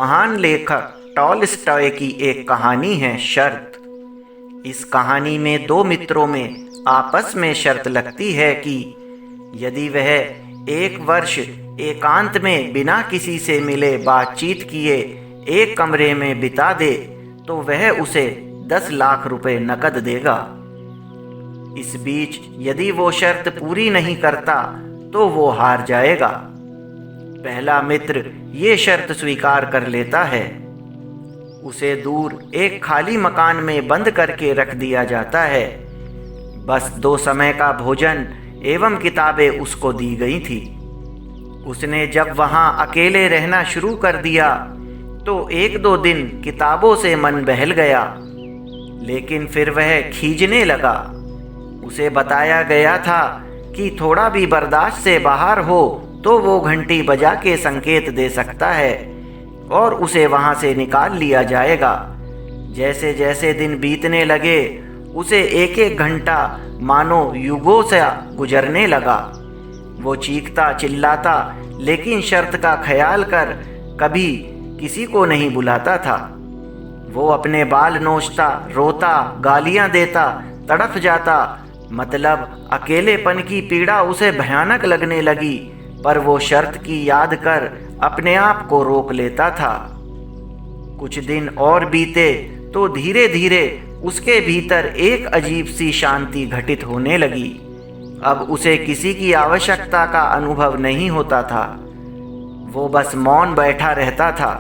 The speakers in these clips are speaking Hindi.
महान लेखक टॉलस्टॉय की एक कहानी है शर्त। इस कहानी में दो मित्रों में आपस में शर्त लगती है कि यदि वह 1 वर्ष एकांत में बिना किसी से मिले बातचीत किए एक कमरे में बिता दे तो वह उसे 10 लाख रुपए नकद देगा। इस बीच यदि वो शर्त पूरी नहीं करता तो वो हार जाएगा। पहला मित्र ये शर्त स्वीकार कर लेता है। उसे दूर एक खाली मकान में बंद करके रख दिया जाता है। बस 2 समय का भोजन एवं किताबें उसको दी गई थी। उसने जब वहां अकेले रहना शुरू कर दिया तो 1-2 दिन किताबों से मन बहल गया, लेकिन फिर वह खींचने लगा। उसे बताया गया था कि थोड़ा भी बर्दाश्त से बाहर हो तो वो घंटी बजा के संकेत दे सकता है और उसे वहां से निकाल लिया जाएगा। जैसे जैसे दिन बीतने लगे उसे 1-1 घंटा मानो युगों से गुजरने लगा। वो चीखता चिल्लाता लेकिन शर्त का ख्याल कर कभी किसी को नहीं बुलाता था। वो अपने बाल नोचता, रोता, गालियां देता, तड़फ जाता। मतलब अकेलेपन की पीड़ा उसे भयानक लगने लगी, पर वो शर्त की याद कर अपने आप को रोक लेता था। कुछ दिन और बीते तो धीरे धीरे उसके भीतर एक अजीब सी शांति घटित होने लगी। अब उसे किसी की आवश्यकता का अनुभव नहीं होता था। वो बस मौन बैठा रहता था।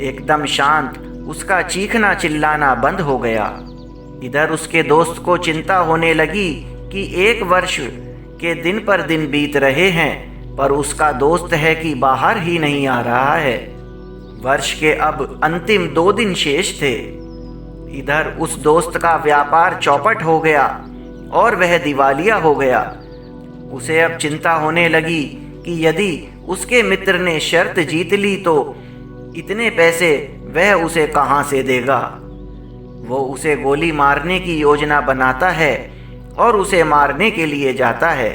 एकदम शांत उसका चीखना चिल्लाना बंद हो गया। इधर उसके दोस्त को चिंता होने लगी कि 1 वर्ष के दिन पर दिन बीत रहे हैं पर उसका दोस्त है कि बाहर ही नहीं आ रहा है। वर्ष के अब अंतिम 2 दिन शेष थे। इधर उस दोस्त का व्यापार चौपट हो गया और वह दिवालिया हो गया। उसे अब चिंता होने लगी कि यदि उसके मित्र ने शर्त जीत ली तो इतने पैसे वह उसे कहां से देगा। वो उसे गोली मारने की योजना बनाता है और उसे मारने के लिए जाता है।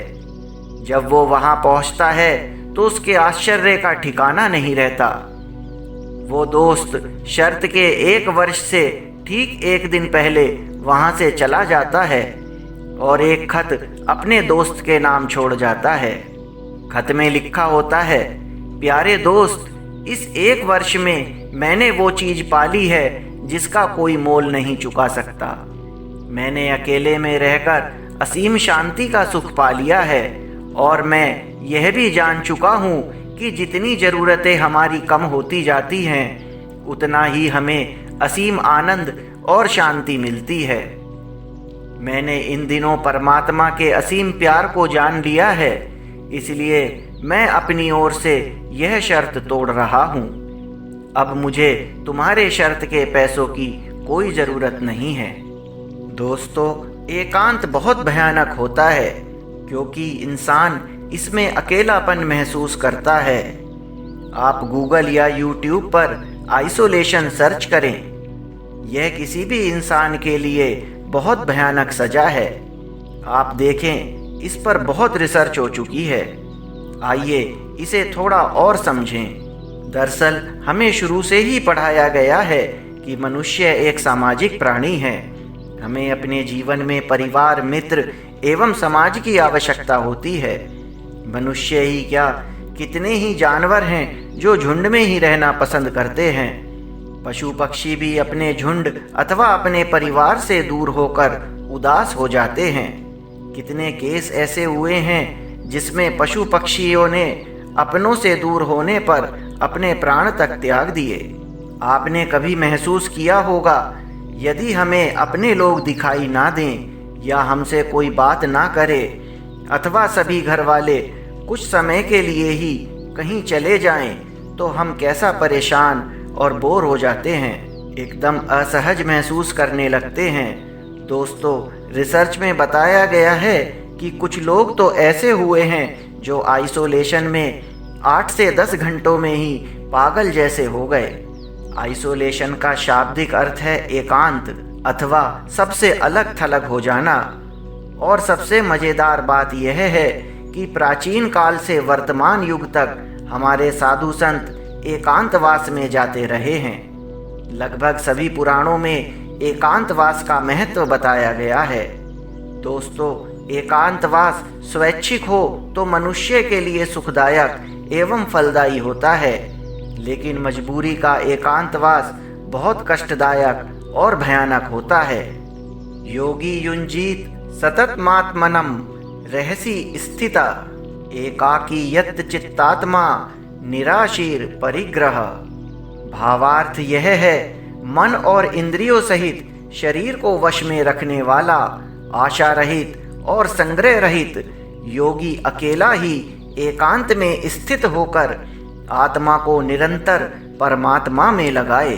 जब वो वहां पहुंचता है तो उसके आश्चर्य का ठिकाना नहीं रहता। वो दोस्त शर्त के 1 वर्ष से ठीक 1 दिन पहले वहां से चला जाता है और एक खत अपने दोस्त के नाम छोड़ जाता है। खत में लिखा होता है, प्यारे दोस्त, इस 1 वर्ष में मैंने वो चीज पाली है जिसका कोई मोल नहीं चुका सकता। मैंने अकेले में रहकर असीम शांति का सुख पा लिया है और मैं यह भी जान चुका हूँ कि जितनी ज़रूरतें हमारी कम होती जाती हैं उतना ही हमें असीम आनंद और शांति मिलती है। मैंने इन दिनों परमात्मा के असीम प्यार को जान लिया है, इसलिए मैं अपनी ओर से यह शर्त तोड़ रहा हूँ। अब मुझे तुम्हारे शर्त के पैसों की कोई ज़रूरत नहीं है। दोस्तों, एकांत बहुत भयानक होता है क्योंकि इंसान इसमें अकेलापन महसूस करता है। आप गूगल या यूट्यूब पर आइसोलेशन सर्च करें। यह किसी भी इंसान के लिए बहुत भयानक सजा है। आप देखें, इस पर बहुत रिसर्च हो चुकी है। आइए इसे थोड़ा और समझें। दरअसल हमें शुरू से ही पढ़ाया गया है कि मनुष्य एक सामाजिक प्राणी है। हमें अपने जीवन में परिवार, मित्र एवं समाज की आवश्यकता होती है। मनुष्य ही क्या, कितने ही जानवर हैं जो झुंड में ही रहना पसंद करते हैं। पशु पक्षी भी अपने झुंड अथवा अपने परिवार से दूर होकर उदास हो जाते हैं। कितने केस ऐसे हुए हैं जिसमें पशु पक्षियों ने अपनों से दूर होने पर अपने प्राण तक त्याग दिए। आपने कभी महसूस किया होगा, यदि हमें अपने लोग दिखाई ना दें या हमसे कोई बात ना करे अथवा सभी घर वाले कुछ समय के लिए ही कहीं चले जाएं, तो हम कैसा परेशान और बोर हो जाते हैं, एकदम असहज महसूस करने लगते हैं। दोस्तों, रिसर्च में बताया गया है कि कुछ लोग तो ऐसे हुए हैं जो आइसोलेशन में 8 से 10 घंटों में ही पागल जैसे हो गए। आइसोलेशन का शाब्दिक अर्थ है एकांत अथवा सबसे अलग थलग हो जाना। और सबसे मज़ेदार बात यह है कि प्राचीन काल से वर्तमान युग तक हमारे साधु संत एकांतवास में जाते रहे हैं। लगभग सभी पुराणों में एकांतवास का महत्व बताया गया है। दोस्तों, एकांतवास स्वैच्छिक हो तो मनुष्य के लिए सुखदायक एवं फलदायी होता है, लेकिन मजबूरी का एकांतवास बहुत कष्टदायक और भयानक होता है। योगी युंजीत सततमात्मनम रहसि स्थिता एकाकी यत् चित्तात्मा निराशीर परिग्रह। भावार्थ यह है, मन और इंद्रियों सहित शरीर को वश में रखने वाला आशा रहित और संग्रह रहित योगी अकेला ही एकांत में स्थित होकर आत्मा को निरंतर परमात्मा में लगाए।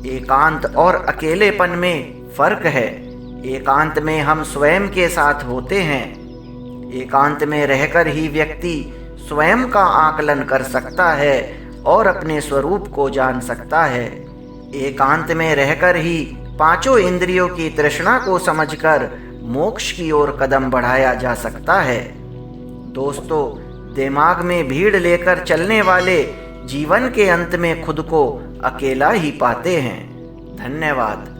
एकांत और अकेलेपन में फर्क है। एकांत में हम स्वयं के साथ होते हैं। एकांत में रहकर ही व्यक्ति स्वयं का आकलन कर सकता है और अपने स्वरूप को जान सकता है। एकांत में रहकर ही पांचों इंद्रियों की तृष्णा को समझकर मोक्ष की ओर कदम बढ़ाया जा सकता है। दोस्तों, दिमाग में भीड़ लेकर चलने वाले जीवन के अंत में खुद को अकेला ही पाते हैं। धन्यवाद।